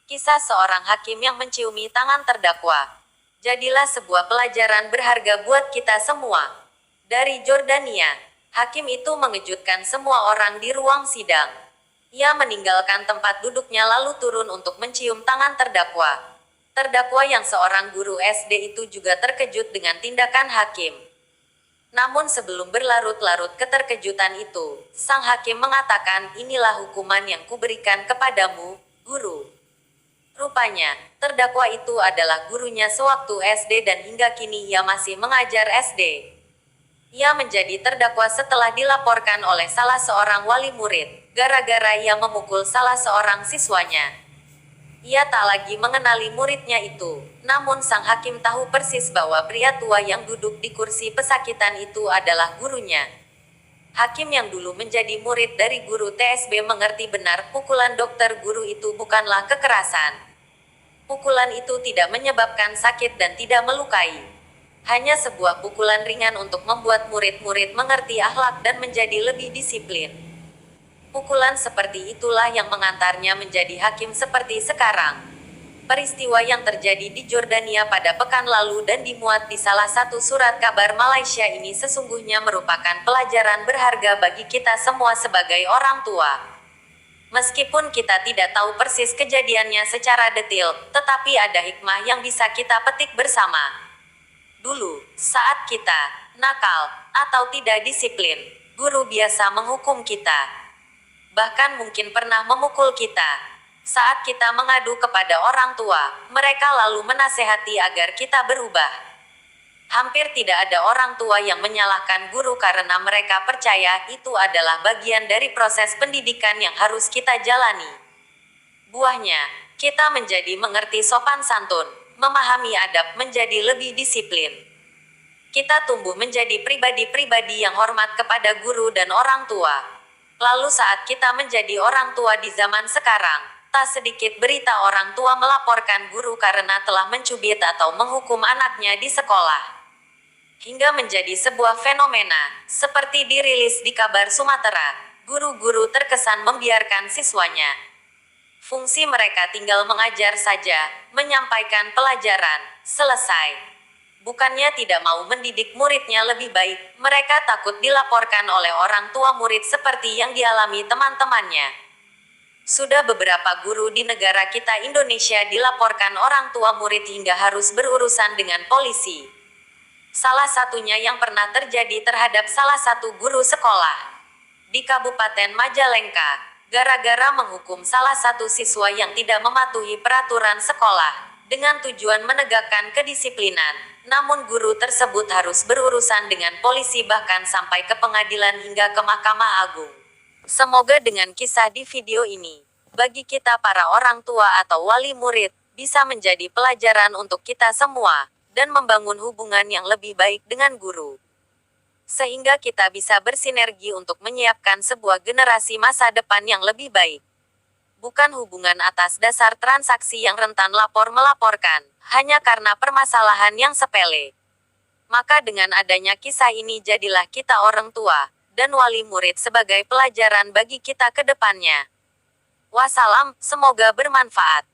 Kisah seorang hakim yang menciumi tangan terdakwa. Jadilah sebuah pelajaran berharga buat kita semua. Dari Jordania, hakim itu mengejutkan semua orang di ruang sidang. Ia meninggalkan tempat duduknya lalu turun untuk mencium tangan terdakwa. Terdakwa yang seorang guru SD itu juga terkejut dengan tindakan hakim. Namun sebelum berlarut-larut keterkejutan itu, sang hakim mengatakan, "Inilah hukuman yang kuberikan kepadamu, guru." Rupanya, terdakwa itu adalah gurunya sewaktu SD dan hingga kini ia masih mengajar SD. Ia menjadi terdakwa setelah dilaporkan oleh salah seorang wali murid, gara-gara ia memukul salah seorang siswanya. Ia tak lagi mengenali muridnya itu, namun sang hakim tahu persis bahwa pria tua yang duduk di kursi pesakitan itu adalah gurunya. Hakim yang dulu menjadi murid dari guru TSB mengerti benar pukulan dokter guru itu bukanlah kekerasan. Pukulan itu tidak menyebabkan sakit dan tidak melukai. Hanya sebuah pukulan ringan untuk membuat murid-murid mengerti akhlak dan menjadi lebih disiplin. Pukulan seperti itulah yang mengantarnya menjadi hakim seperti sekarang. Peristiwa yang terjadi di Jordania pada pekan lalu dan dimuat di salah satu surat kabar Malaysia ini sesungguhnya merupakan pelajaran berharga bagi kita semua sebagai orang tua. Meskipun kita tidak tahu persis kejadiannya secara detail, tetapi ada hikmah yang bisa kita petik bersama. Dulu, saat kita nakal atau tidak disiplin, guru biasa menghukum kita. Bahkan mungkin pernah memukul kita. Saat kita mengadu kepada orang tua, mereka lalu menasehati agar kita berubah. Hampir tidak ada orang tua yang menyalahkan guru karena mereka percaya itu adalah bagian dari proses pendidikan yang harus kita jalani. Buahnya, kita menjadi mengerti sopan santun, memahami adab, menjadi lebih disiplin. Kita tumbuh menjadi pribadi-pribadi yang hormat kepada guru dan orang tua. Lalu saat kita menjadi orang tua di zaman sekarang, tak sedikit berita orang tua melaporkan guru karena telah mencubit atau menghukum anaknya di sekolah. Hingga menjadi sebuah fenomena, seperti dirilis di Kabar Sumatera, guru-guru terkesan membiarkan siswanya. Fungsi mereka tinggal mengajar saja, menyampaikan pelajaran, selesai. Bukannya tidak mau mendidik muridnya lebih baik, mereka takut dilaporkan oleh orang tua murid seperti yang dialami teman-temannya. Sudah beberapa guru di negara kita Indonesia dilaporkan orang tua murid hingga harus berurusan dengan polisi. Salah satunya yang pernah terjadi terhadap salah satu guru sekolah di Kabupaten Majalengka, gara-gara menghukum salah satu siswa yang tidak mematuhi peraturan sekolah, dengan tujuan menegakkan kedisiplinan. Namun guru tersebut harus berurusan dengan polisi bahkan sampai ke pengadilan hingga ke Mahkamah Agung. Semoga dengan kisah di video ini, bagi kita para orang tua atau wali murid, bisa menjadi pelajaran untuk kita semua, dan membangun hubungan yang lebih baik dengan guru. Sehingga kita bisa bersinergi untuk menyiapkan sebuah generasi masa depan yang lebih baik. Bukan hubungan atas dasar transaksi yang rentan lapor-melaporkan, hanya karena permasalahan yang sepele. Maka dengan adanya kisah ini jadilah kita orang tua, dan wali murid sebagai pelajaran bagi kita ke depannya. Wassalam, semoga bermanfaat.